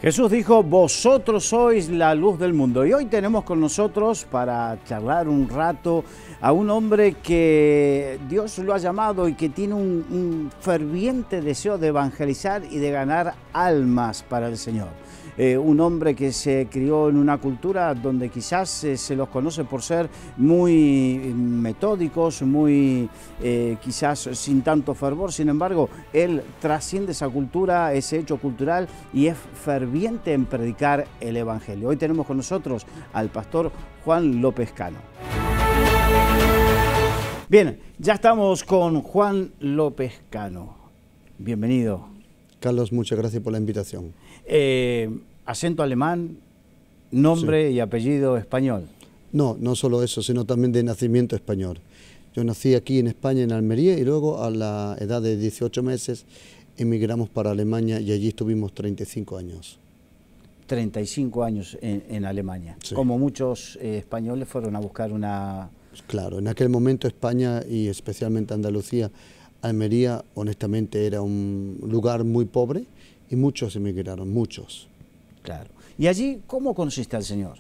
Jesús dijo, vosotros sois la luz del mundo. Y hoy tenemos con nosotros para charlar un rato a un hombre que Dios lo ha llamado y que tiene un ferviente deseo de evangelizar y de ganar almas para el Señor. Un hombre que se crió en una cultura donde quizás se los conoce por ser muy metódicos, muy quizás sin tanto fervor. Sin embargo, él trasciende esa cultura, ese hecho cultural, y es ferviente en predicar el Evangelio. Hoy tenemos con nosotros al pastor Juan López Cano. Bien, ya estamos con Juan López Cano. Bienvenido. Carlos, muchas gracias por la invitación. Acento alemán, nombre y apellido español. No, no solo eso, sino también de nacimiento español. Yo nací aquí en España, en Almería, y luego a la edad de 18 meses emigramos para Alemania y allí estuvimos 35 años. 35 años en Alemania. Sí. Como muchos españoles fueron a buscar una... Claro, en aquel momento España y especialmente Andalucía, Almería, honestamente era un lugar muy pobre y muchos emigraron, muchos. Claro. ¿Y allí cómo conociste al Señor?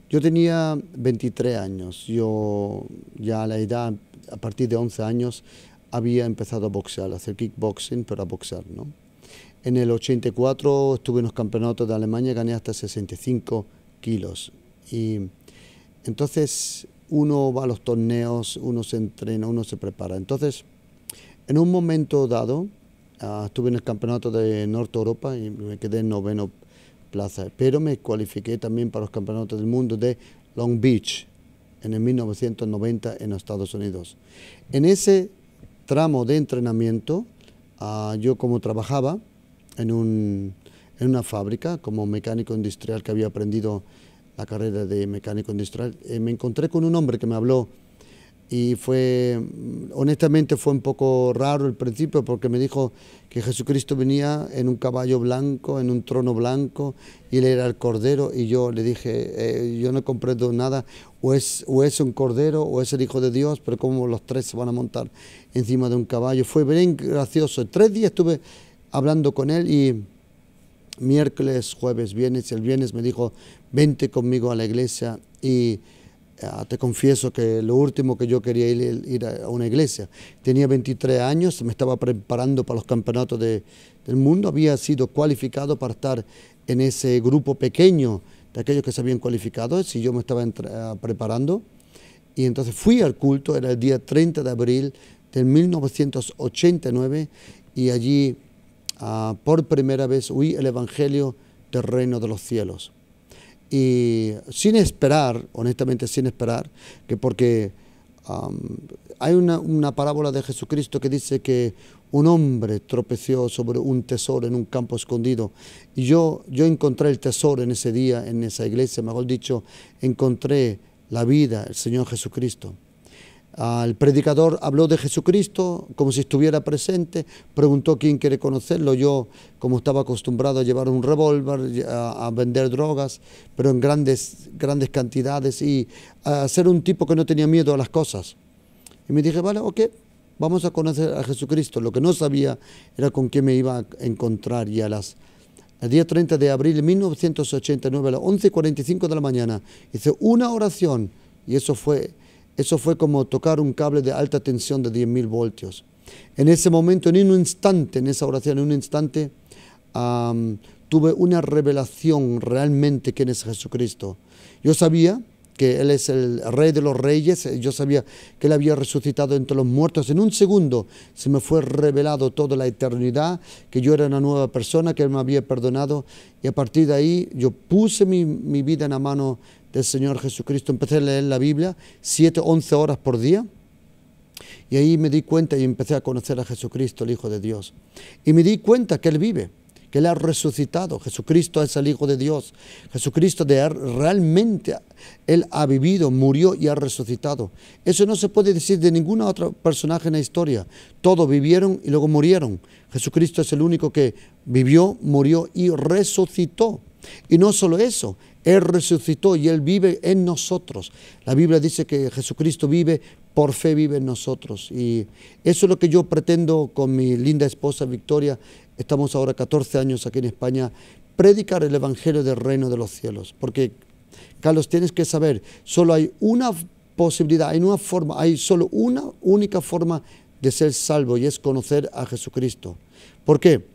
Yo tenía 23 años, yo ya a la edad, a partir de 11 años, había empezado a boxear, a hacer kickboxing, pero a boxear, ¿no? En el 84 estuve en los campeonatos de Alemania, gané hasta 65 kilos. Y entonces uno va a los torneos, uno se entrena, uno se prepara. Entonces, en un momento dado, estuve en el campeonato de Norte Europa y me quedé en noveno plaza, pero me cualifiqué también para los campeonatos del mundo de Long Beach en el 1990 en los Estados Unidos. En ese tramo de entrenamiento, yo como trabajaba en una fábrica como mecánico industrial, que había aprendido la carrera de mecánico industrial, me encontré con un hombre que me habló y honestamente fue un poco raro al principio, porque me dijo que Jesucristo venía en un caballo blanco, en un trono blanco, y él era el Cordero, y yo le dije, yo no comprendo nada, o es un Cordero o es el Hijo de Dios, pero como los tres se van a montar encima de un caballo. Fue bien gracioso. 3 días estuve hablando con él, y miércoles, jueves, viernes, y el viernes me dijo, vente conmigo a la iglesia, y te confieso que lo último que yo quería ir a una iglesia. Tenía 23 años, me estaba preparando para los campeonatos del mundo, había sido cualificado para estar en ese grupo pequeño de aquellos que se habían cualificado, y yo me estaba preparando. Y entonces fui al culto, era el día 30 de abril del 1989, y allí por primera vez oí el Evangelio del Reino de los Cielos. Y sin esperar, honestamente sin esperar, porque hay una parábola de Jesucristo que dice que un hombre tropezó sobre un tesoro en un campo escondido, y yo encontré el tesoro en ese día, en esa iglesia, mejor dicho, encontré la vida, el Señor Jesucristo. El predicador habló de Jesucristo como si estuviera presente, preguntó quién quiere conocerlo. Yo, como estaba acostumbrado a llevar un revólver, a vender drogas, pero en grandes cantidades, y a ser un tipo que no tenía miedo a las cosas. Y me dije, vale, ok, vamos a conocer a Jesucristo. Lo que no sabía era con quién me iba a encontrar. Y el día 30 de abril de 1989, a las 11:45 de la mañana, hice una oración, y eso fue como tocar un cable de alta tensión de 10.000 voltios. En ese momento, en un instante, en esa oración, en un instante, tuve una revelación realmente quién es Jesucristo. Yo sabía que Él es el Rey de los Reyes, yo sabía que Él había resucitado entre los muertos. En un segundo se me fue revelado toda la eternidad, que yo era una nueva persona, que Él me había perdonado, y a partir de ahí yo puse mi vida en la mano del Señor Jesucristo. Empecé a leer la Biblia 7, 11 horas por día, y ahí me di cuenta y empecé a conocer a Jesucristo, el Hijo de Dios. Y me di cuenta que Él vive, que Él ha resucitado. Jesucristo es el Hijo de Dios. Jesucristo realmente Él ha vivido, murió y ha resucitado. Eso no se puede decir de ningún otro personaje en la historia. Todos vivieron y luego murieron. Jesucristo es el único que vivió, murió y resucitó. Y no solo eso, Él resucitó y Él vive en nosotros. La Biblia dice que Jesucristo vive, por fe vive en nosotros. Y eso es lo que yo pretendo con mi linda esposa Victoria. Estamos ahora 14 años aquí en España, predicar el evangelio del reino de los cielos. Porque, Carlos, tienes que saber, solo hay una posibilidad, hay solo una única forma de ser salvo, y es conocer a Jesucristo. ¿Por qué?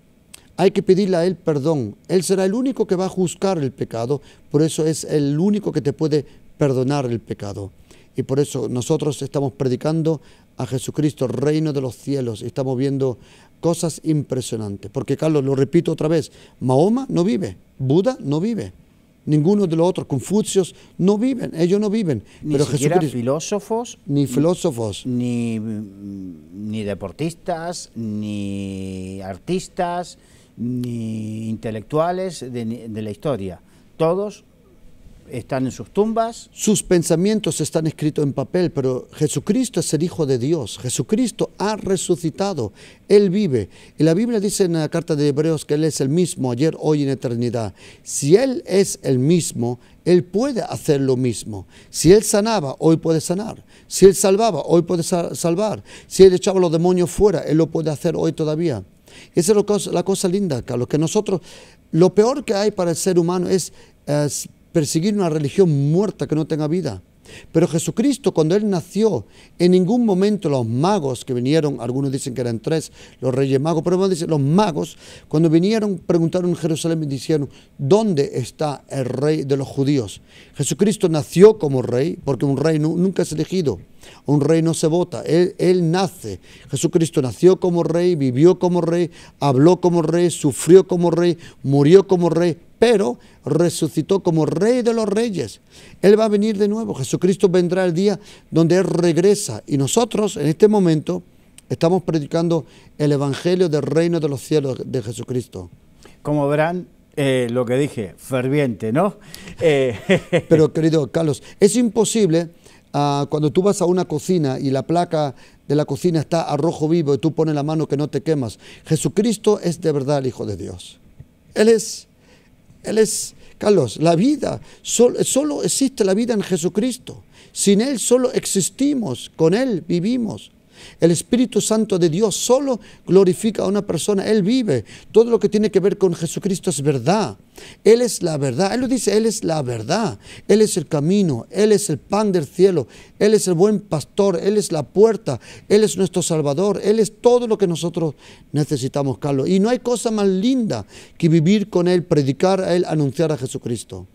Hay que pedirle a Él perdón. Él será el único que va a juzgar el pecado, por eso es el único que te puede perdonar el pecado. Y por eso nosotros estamos predicando a Jesucristo, reino de los cielos. Estamos viendo cosas impresionantes. Porque, Carlos, lo repito otra vez, Mahoma no vive, Buda no vive, ninguno de los otros, Confucios no viven, ellos no viven. Ni pero siquiera Jesucristo, filósofos, ni deportistas, ni artistas, ni intelectuales de la historia. Todos están en sus tumbas. Sus pensamientos están escritos en papel, pero Jesucristo es el Hijo de Dios. Jesucristo ha resucitado, Él vive. Y la Biblia dice en la carta de Hebreos que Él es el mismo ayer, hoy y en eternidad. Si Él es el mismo, Él puede hacer lo mismo. Si Él sanaba, hoy puede sanar. Si Él salvaba, hoy puede salvar. Si Él echaba los demonios fuera, Él lo puede hacer hoy todavía. Esa es la cosa linda, Carlos, que nosotros, lo peor que hay para el ser humano es perseguir una religión muerta que no tenga vida. Pero Jesucristo, cuando Él nació, en ningún momento los magos que vinieron, algunos dicen que eran 3, los reyes magos, pero vamos a decir, los magos, cuando vinieron, preguntaron en Jerusalén y dijeron, ¿dónde está el rey de los judíos? Jesucristo nació como rey, porque un rey nunca es elegido, un rey no se vota, él nace. Jesucristo nació como rey, vivió como rey, habló como rey, sufrió como rey, murió como rey, pero resucitó como Rey de los Reyes. Él va a venir de nuevo. Jesucristo vendrá el día donde Él regresa. Y nosotros, en este momento, estamos predicando el Evangelio del Reino de los Cielos de Jesucristo. Como verán, lo que dije, ferviente, ¿no? Pero, querido Carlos, es imposible cuando tú vas a una cocina y la placa de la cocina está a rojo vivo y tú pones la mano que no te quemas. Jesucristo es de verdad el Hijo de Dios. Él es, Carlos, la vida, solo existe la vida en Jesucristo. Sin Él solo existimos, con Él vivimos. El Espíritu Santo de Dios solo glorifica a una persona, Él vive. Todo lo que tiene que ver con Jesucristo es verdad. Él es la verdad, Él lo dice, Él es la verdad. Él es el camino, Él es el pan del cielo, Él es el buen pastor, Él es la puerta, Él es nuestro Salvador, Él es todo lo que nosotros necesitamos, Carlos. Y no hay cosa más linda que vivir con Él, predicar a Él, anunciar a Jesucristo.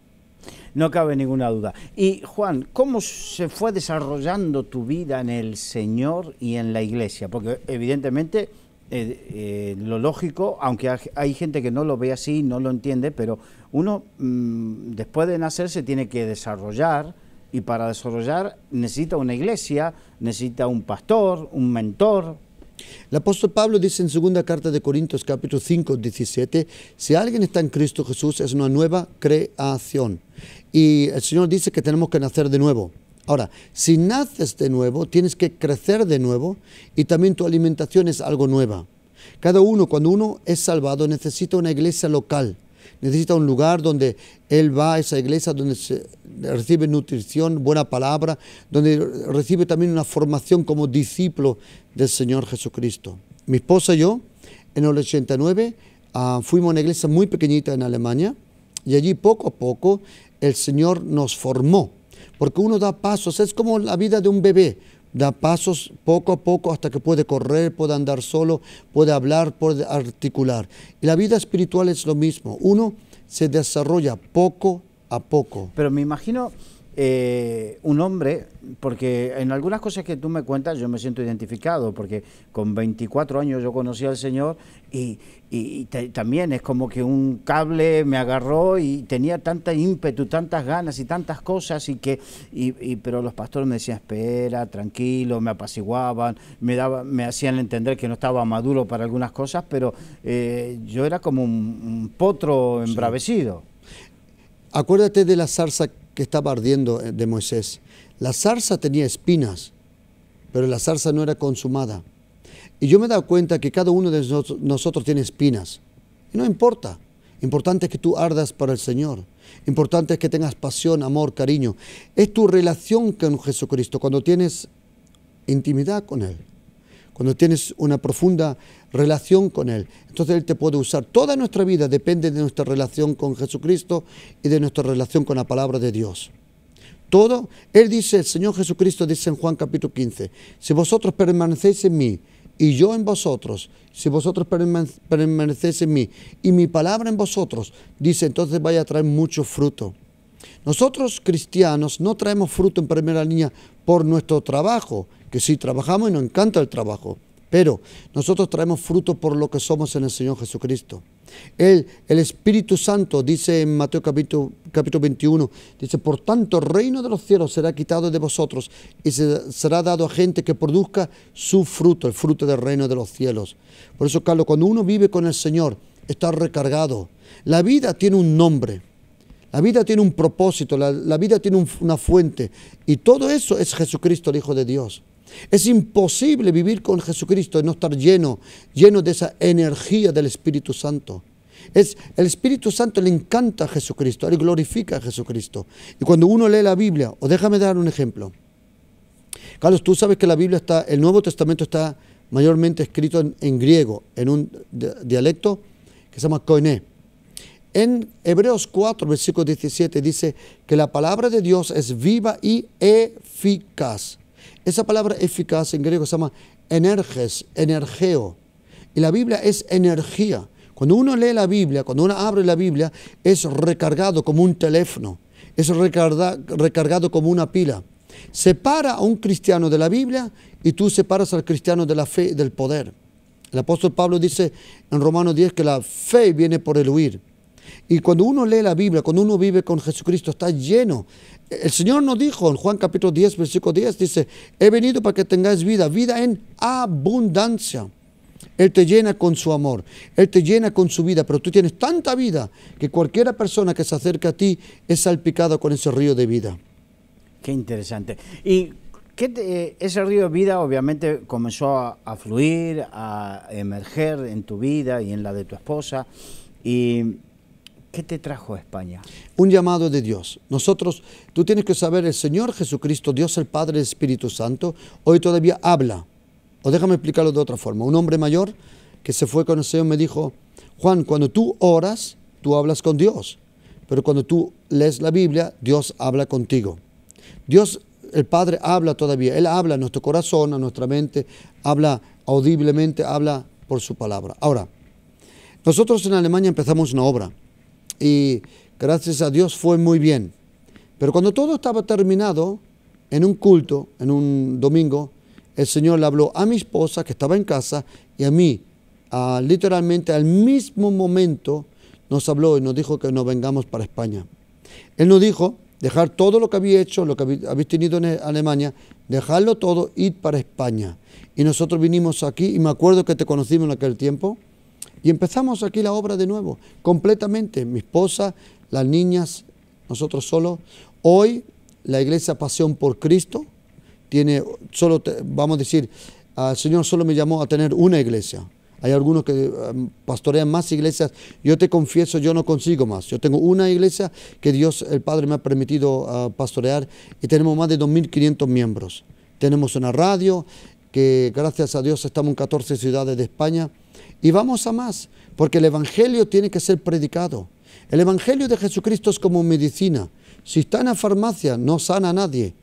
No cabe ninguna duda. Y Juan, ¿cómo se fue desarrollando tu vida en el Señor y en la iglesia? Porque evidentemente lo lógico, aunque hay gente que no lo ve así, no lo entiende, pero uno después de nacer se tiene que desarrollar, y para desarrollar necesita una iglesia, necesita un pastor, un mentor. El apóstol Pablo dice en 2 carta de Corintios capítulo 5, 17, si alguien está en Cristo Jesús es una nueva creación. Y el Señor dice que tenemos que nacer de nuevo. Ahora, si naces de nuevo, tienes que crecer de nuevo y también tu alimentación es algo nueva. Cada uno, cuando uno es salvado, necesita una iglesia local. Necesita un lugar donde él va a esa iglesia, donde se recibe nutrición, buena palabra, donde recibe también una formación como discípulo del Señor Jesucristo. Mi esposa y yo, en el 89, fuimos a una iglesia muy pequeñita en Alemania y allí poco a poco el Señor nos formó, porque uno da pasos, es como la vida de un bebé. Da pasos poco a poco hasta que puede correr, puede andar solo, puede hablar, puede articular. Y la vida espiritual es lo mismo. Uno se desarrolla poco a poco. Pero me imagino un hombre, porque en algunas cosas que tú me cuentas yo me siento identificado, porque con 24 años yo conocí al Señor y también es como que un cable me agarró y tenía tanta ímpetu, tantas ganas y tantas cosas pero los pastores me decían espera, tranquilo, me apaciguaban, me hacían entender que no estaba maduro para algunas cosas, pero yo era como un potro embravecido. Acuérdate de la zarza que estaba ardiendo de Moisés. La zarza tenía espinas, pero la zarza no era consumada. Y yo me he dado cuenta que cada uno de nosotros tiene espinas. Y no importa. Importante es que tú ardas para el Señor. Importante es que tengas pasión, amor, cariño. Es tu relación con Jesucristo cuando tienes intimidad con Él. cuando tienes una profunda relación con Él, entonces Él te puede usar. Toda nuestra vida depende de nuestra relación con Jesucristo y de nuestra relación con la palabra de Dios. Todo, Él dice, el Señor Jesucristo dice en Juan capítulo 15, si vosotros permanecéis en mí y yo en vosotros, si vosotros permanecéis en mí y mi palabra en vosotros, dice, entonces vaya a traer mucho fruto. Nosotros cristianos no traemos fruto en primera línea por nuestro trabajo, que sí trabajamos y nos encanta el trabajo, pero nosotros traemos fruto por lo que somos en el Señor Jesucristo. El Espíritu Santo dice en Mateo capítulo 21, dice, por tanto el reino de los cielos será quitado de vosotros y será dado a gente que produzca su fruto, el fruto del reino de los cielos. Por eso, Carlos, cuando uno vive con el Señor, está recargado. La vida tiene un nombre. La vida tiene un propósito, la vida tiene una fuente, y todo eso es Jesucristo, el Hijo de Dios. Es imposible vivir con Jesucristo y no estar lleno de esa energía del Espíritu Santo. El Espíritu Santo le encanta a Jesucristo, Él glorifica a Jesucristo. Y cuando uno lee la Biblia, o déjame dar un ejemplo. Carlos, tú sabes que la Biblia el Nuevo Testamento está mayormente escrito en griego, en un dialecto que se llama koiné. En Hebreos 4, versículo 17 dice que la palabra de Dios es viva y eficaz. Esa palabra eficaz en griego se llama energes, energeo. Y la Biblia es energía. Cuando uno lee la Biblia, cuando uno abre la Biblia, es recargado como un teléfono, es recargado como una pila. Separa a un cristiano de la Biblia y tú separas al cristiano de la fe y del poder. El apóstol Pablo dice en Romanos 10 que la fe viene por el oír. Y cuando uno lee la Biblia, cuando uno vive con Jesucristo, está lleno. El Señor nos dijo en Juan capítulo 10, versículo 10, dice, he venido para que tengáis vida, vida en abundancia. Él te llena con su amor, Él te llena con su vida, pero tú tienes tanta vida que cualquier persona que se acerca a ti es salpicada con ese río de vida. Qué interesante. Y ese río de vida obviamente comenzó a fluir, a emerger en tu vida y en la de tu esposa. ¿Y qué te trajo a España? Un llamado de Dios. Tú tienes que saber, el Señor Jesucristo, Dios el Padre y el Espíritu Santo, hoy todavía habla. O déjame explicarlo de otra forma. Un hombre mayor que se fue con el Señor me dijo, Juan, cuando tú oras, tú hablas con Dios. Pero cuando tú lees la Biblia, Dios habla contigo. Dios, el Padre, habla todavía. Él habla a nuestro corazón, a nuestra mente, habla audiblemente, habla por su palabra. Ahora, nosotros en Alemania empezamos una obra y gracias a Dios fue muy bien. Pero cuando todo estaba terminado, en un culto, en un domingo, el Señor le habló a mi esposa que estaba en casa y a mí, literalmente al mismo momento nos habló y nos dijo que nos vengamos para España. Él nos dijo dejar todo lo que había hecho, lo que habéis tenido en Alemania, dejarlo todo, ir para España. Y nosotros vinimos aquí y me acuerdo que te conocimos en aquel tiempo y empezamos aquí la obra de nuevo, completamente. Mi esposa, las niñas, nosotros solos. Hoy la iglesia Pasión por Cristo tiene, vamos a decir, el Señor solo me llamó a tener una iglesia. Hay algunos que pastorean más iglesias. Yo te confieso, yo no consigo más. Yo tengo una iglesia que Dios, el Padre, me ha permitido pastorear y tenemos más de 2.500 miembros. Tenemos una radio que, gracias a Dios, estamos en 14 ciudades de España y vamos a más, porque el Evangelio tiene que ser predicado. El Evangelio de Jesucristo es como medicina. Si está en la farmacia, no sana a nadie.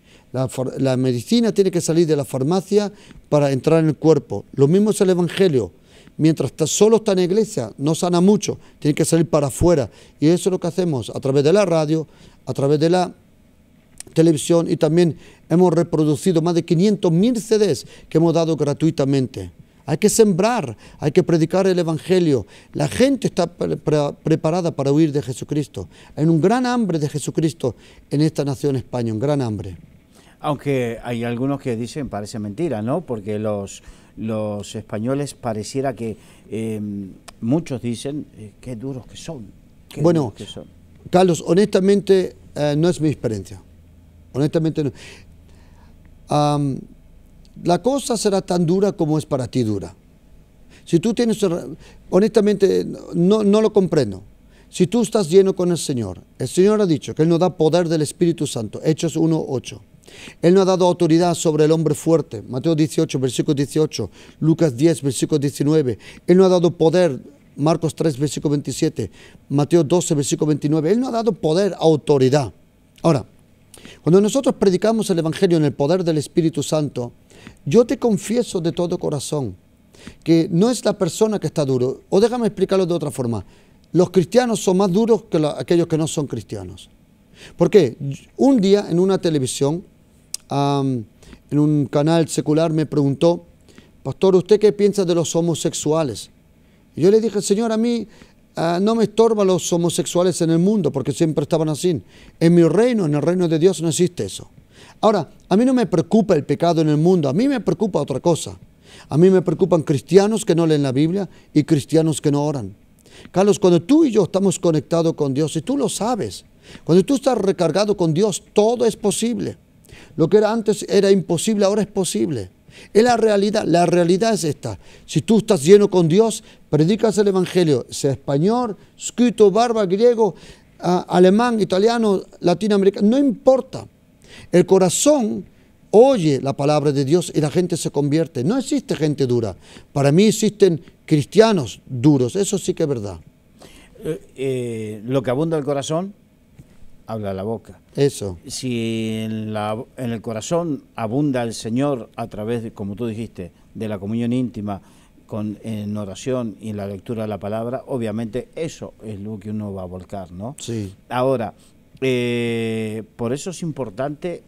La medicina tiene que salir de la farmacia para entrar en el cuerpo. Lo mismo es el Evangelio. Mientras solo está en la iglesia, no sana mucho, tiene que salir para afuera. Y eso es lo que hacemos a través de la radio, a través de la televisión, y también hemos reproducido más de 500.000 CDs que hemos dado gratuitamente. Hay que sembrar, hay que predicar el Evangelio. La gente está preparada para huir de Jesucristo. Hay un gran hambre de Jesucristo en esta nación España, un gran hambre. Aunque hay algunos que dicen, parece mentira, ¿no? Porque los españoles pareciera que muchos dicen qué duros que son. Bueno, que son. Carlos, honestamente no es mi experiencia. Honestamente no. La cosa será tan dura como es para ti dura. Si tú tienes, honestamente no lo comprendo. Si tú estás lleno con el Señor ha dicho que Él nos da poder del Espíritu Santo, Hechos 1:8. Él nos ha dado autoridad sobre el hombre fuerte. Mateo 18, versículo 18. Lucas 10, versículo 19. Él nos ha dado poder. Marcos 3, versículo 27. Mateo 12, versículo 29. Él nos ha dado poder, autoridad. Ahora, cuando nosotros predicamos el Evangelio en el poder del Espíritu Santo, yo te confieso de todo corazón que no es la persona que está duro. O déjame explicarlo de otra forma. Los cristianos son más duros que aquellos que no son cristianos. ¿Por qué? Un día en una televisión, en un canal secular, me preguntó: pastor, ¿usted qué piensa de los homosexuales? Y yo le dije: Señor, a mí no me estorban los homosexuales en el mundo, porque siempre estaban así. En mi reino, en el reino de Dios, no existe eso. Ahora, a mí no me preocupa el pecado en el mundo, a mí me preocupa otra cosa. A mí me preocupan cristianos que no leen la Biblia y cristianos que no oran. Carlos, cuando tú y yo estamos conectados con Dios, y tú lo sabes, cuando tú estás recargado con Dios, todo es posible. Lo que era antes era imposible, ahora es posible. Es la realidad es esta. Si tú estás lleno con Dios, predicas el Evangelio, sea español, scuto, barba, griego, alemán, italiano, latinoamericano, no importa. El corazón oye la palabra de Dios y la gente se convierte. No existe gente dura. Para mí existen cristianos duros, eso sí que es verdad. Lo que abunda el corazón, habla la boca. Eso. Si en el corazón abunda el Señor a través de, como tú dijiste, de la comunión íntima, en oración y en la lectura de la palabra, obviamente eso es lo que uno va a volcar, ¿no? Sí. Ahora, por eso es importante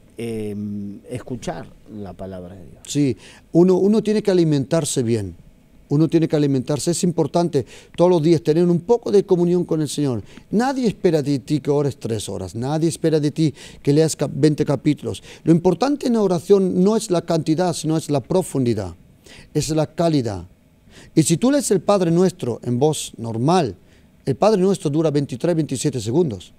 escuchar la palabra de Dios. Sí, uno tiene que alimentarse bien. Uno tiene que alimentarse. Es importante todos los días tener un poco de comunión con el Señor. Nadie espera de ti que ores 3 horas. Nadie espera de ti que leas 20 capítulos. Lo importante en la oración no es la cantidad, sino es la profundidad. Es la calidad. Y si tú lees el Padre Nuestro en voz normal, el Padre Nuestro dura 23, 27 segundos.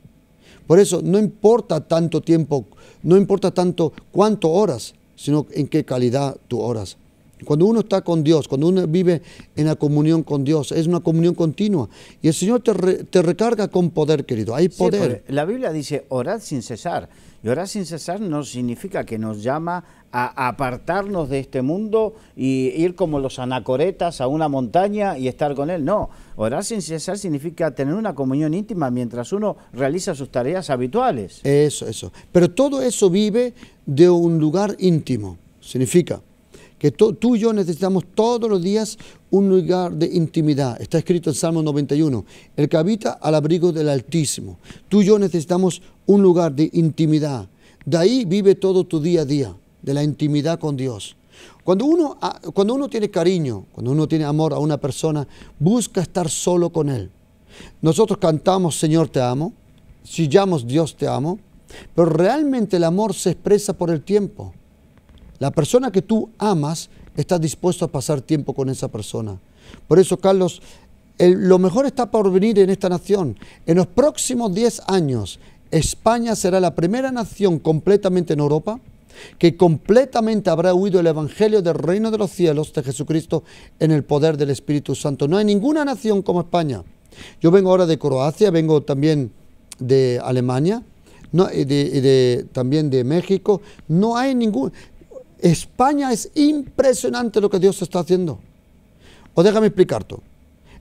Por eso no importa tanto tiempo, no importa tanto cuánto oras, sino en qué calidad tú oras. Cuando uno está con Dios, cuando uno vive en la comunión con Dios, es una comunión continua. Y el Señor te recarga con poder, querido. Hay poder. Sí, la Biblia dice, orad sin cesar. Y orar sin cesar no significa que nos llama a apartarnos de este mundo y ir como los anacoretas a una montaña y estar con Él. No, orar sin cesar significa tener una comunión íntima mientras uno realiza sus tareas habituales. Eso. Pero todo eso vive de un lugar íntimo. Significa que tú y yo necesitamos todos los días un lugar de intimidad. Está escrito en Salmo 91, el que habita al abrigo del Altísimo. Tú y yo necesitamos un lugar de intimidad. De ahí vive todo tu día a día, de la intimidad con Dios. Cuando uno tiene cariño, cuando uno tiene amor a una persona, busca estar solo con Él. Nosotros cantamos Señor te amo, chillamos Dios te amo, pero realmente el amor se expresa por el tiempo. La persona que tú amas está dispuesto a pasar tiempo con esa persona. Por eso, Carlos, lo mejor está por venir en esta nación. En los próximos 10 años, España será la primera nación completamente en Europa que completamente habrá oído el Evangelio del Reino de los Cielos de Jesucristo en el poder del Espíritu Santo. No hay ninguna nación como España. Yo vengo ahora de Croacia, vengo también de Alemania, también de México. No hay ningún... España es impresionante lo que Dios está haciendo. O déjame explicarte.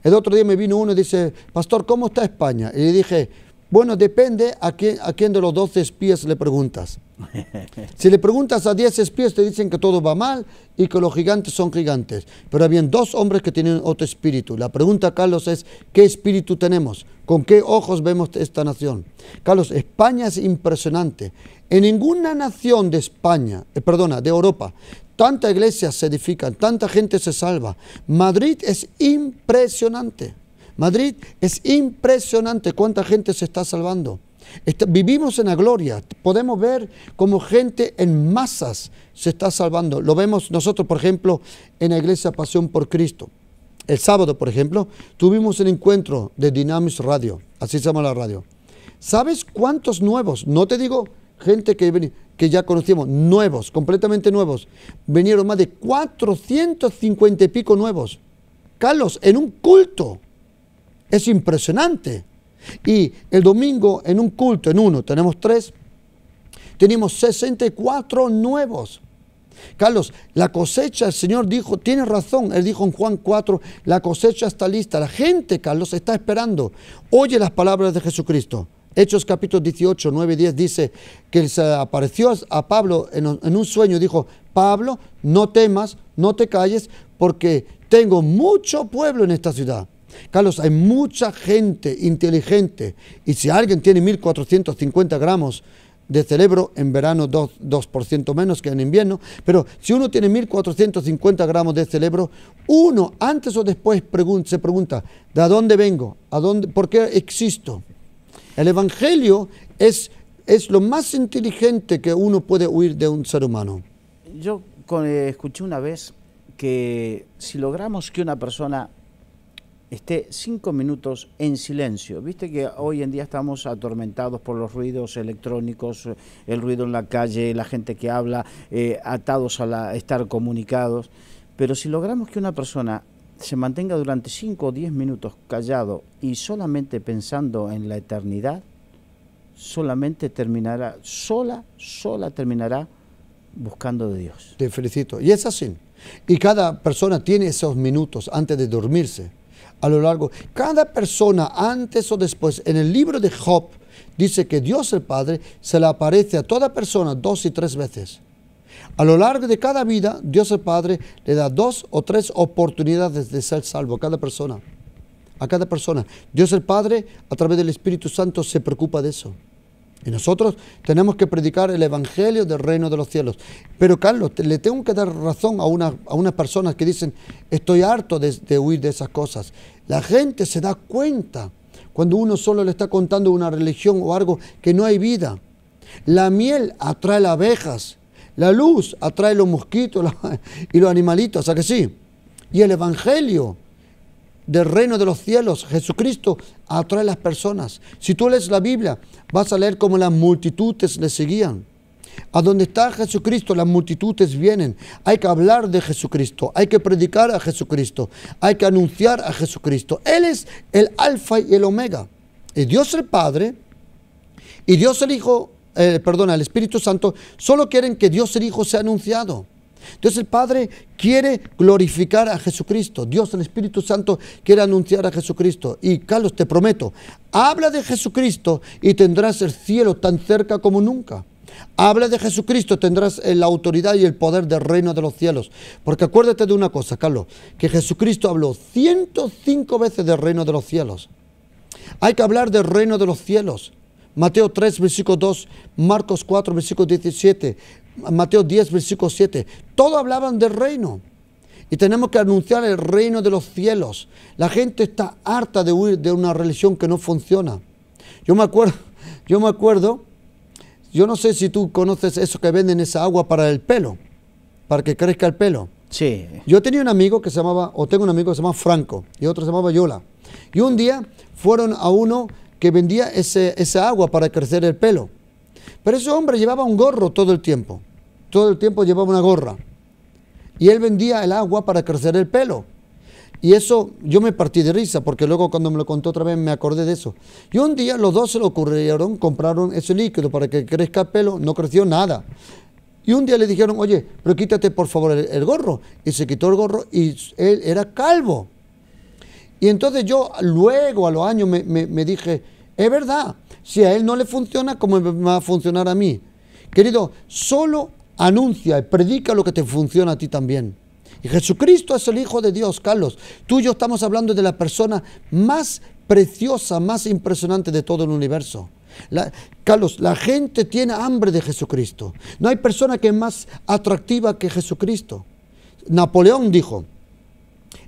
El otro día me vino uno y dice, pastor, ¿cómo está España? Y le dije, bueno, depende a quién de los 12 espías le preguntas. Si le preguntas a 10 espías te dicen que todo va mal y que los gigantes son gigantes. Pero habían 2 hombres que tienen otro espíritu. La pregunta, Carlos, es ¿qué espíritu tenemos? ¿Con qué ojos vemos esta nación? Carlos, España es impresionante. En ninguna nación de España, de Europa, tantas iglesias se edifican, tanta gente se salva. Madrid es impresionante. Madrid es impresionante cuánta gente se está salvando. Vivimos en la gloria, podemos ver cómo gente en masas se está salvando. Lo vemos nosotros, por ejemplo, en la iglesia Pasión por Cristo. El sábado, por ejemplo, tuvimos el encuentro de Dynamis Radio, así se llama la radio. ¿Sabes cuántos nuevos? No te digo gente que ya conocíamos, nuevos, completamente nuevos. Vinieron más de 450 y pico nuevos. Carlos, en un culto. Es impresionante. Y el domingo en un culto, tenemos 3, teníamos 64 nuevos. Carlos, la cosecha, el Señor dijo, tiene razón, Él dijo en Juan 4, la cosecha está lista. La gente, Carlos, está esperando. Oye las palabras de Jesucristo. Hechos capítulo 18, 9 y 10 dice que se apareció a Pablo en un sueño y dijo, Pablo, no temas, no te calles, porque tengo mucho pueblo en esta ciudad. Carlos, hay mucha gente inteligente, y si alguien tiene 1450 gramos de cerebro, en verano 2% menos que en invierno, pero si uno tiene 1450 gramos de cerebro, uno antes o después se pregunta, ¿de dónde vengo? ¿Por qué existo? El Evangelio es lo más inteligente que uno puede oír de un ser humano. Yo escuché una vez que si logramos que una persona esté 5 minutos en silencio, viste que hoy en día estamos atormentados por los ruidos electrónicos, el ruido en la calle, la gente que habla, atados a estar comunicados, pero si logramos que una persona se mantenga durante 5 o 10 minutos callado y solamente pensando en la eternidad, solamente terminará, sola terminará buscando de Dios. Te felicito. Y es así. Y cada persona tiene esos minutos antes de dormirse. A lo largo, cada persona antes o después, en el libro de Job, dice que Dios el Padre se le aparece a toda persona 2 y 3 veces. A lo largo de cada vida, Dios el Padre le da 2 o 3 oportunidades de ser salvo a cada persona. A cada persona. Dios el Padre, a través del Espíritu Santo, se preocupa de eso. Y nosotros tenemos que predicar el Evangelio del reino de los cielos. Pero Carlos, le tengo que dar razón a unas personas que dicen, estoy harto de huir de esas cosas. La gente se da cuenta cuando uno solo le está contando una religión o algo que no hay vida. La miel atrae las abejas, la luz atrae los mosquitos y los animalitos, ¿a que sí? Y el Evangelio del reino de los cielos, Jesucristo, atrae a las personas. Si tú lees la Biblia, vas a leer cómo las multitudes le seguían. A donde está Jesucristo, las multitudes vienen. Hay que hablar de Jesucristo, hay que predicar a Jesucristo, hay que anunciar a Jesucristo. Él es el alfa y el omega. Y Dios el Padre y Dios el Hijo, el Espíritu Santo, solo quieren que Dios el Hijo sea anunciado. Dios el Padre quiere glorificar a Jesucristo. Dios el Espíritu Santo quiere anunciar a Jesucristo. Y Carlos, te prometo, habla de Jesucristo y tendrás el cielo tan cerca como nunca. Habla de Jesucristo, tendrás la autoridad y el poder del reino de los cielos. Porque acuérdate de una cosa, Carlos, que Jesucristo habló 105 veces del reino de los cielos. Hay que hablar del reino de los cielos. Mateo 3, versículo 2, Marcos 4, versículo 17, Mateo 10, versículo 7. Todos hablaban del reino. Y tenemos que anunciar el reino de los cielos. La gente está harta de huir de una religión que no funciona. Yo me acuerdo, yo no sé si tú conoces eso que venden esa agua para el pelo, para que crezca el pelo. Sí. Yo tenía un amigo que se llamaba, o tengo un amigo que se llama Franco, y otro se llamaba Yola. Y un día fueron a uno que vendía esa agua para crecer el pelo. Pero ese hombre llevaba un gorro todo el tiempo. Todo el tiempo llevaba una gorra. Y él vendía el agua para crecer el pelo. Y eso yo me partí de risa, porque luego cuando me lo contó otra vez me acordé de eso. Y un día los dos se le ocurrieron, compraron ese líquido para que crezca el pelo, no creció nada. Y un día le dijeron, oye, pero quítate por favor el gorro. Y se quitó el gorro y él era calvo. Y entonces yo luego a los años me dije, es verdad, si a él no le funciona, ¿cómo me va a funcionar a mí? Querido, solo anuncia y predica lo que te funciona a ti también. Y Jesucristo es el Hijo de Dios, Carlos. Tú y yo estamos hablando de la persona más preciosa, más impresionante de todo el universo. Carlos, la gente tiene hambre de Jesucristo. No hay persona que es más atractiva que Jesucristo. Napoleón dijo,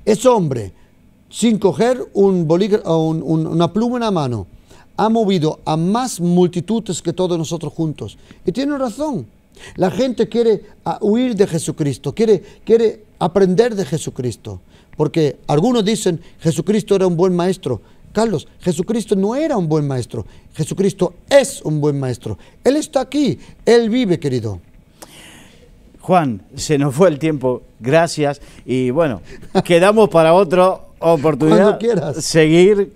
ese hombre, sin coger una pluma en la mano, ha movido a más multitudes que todos nosotros juntos. Y tiene razón. La gente quiere huir de Jesucristo, quiere aprender de Jesucristo. Porque algunos dicen, Jesucristo era un buen maestro. Carlos, Jesucristo no era un buen maestro. Jesucristo es un buen maestro. Él está aquí, Él vive, querido. Juan, se nos fue el tiempo, gracias. Y bueno, quedamos para otra oportunidad. Cuando quieras. Seguir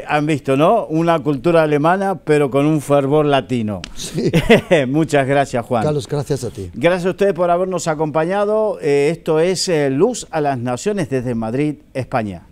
Han visto, ¿no? Una cultura alemana, pero con un fervor latino. Sí. Muchas gracias, Juan. Carlos, gracias a ti. Gracias a ustedes por habernos acompañado. Esto es Luz a las Naciones desde Madrid, España.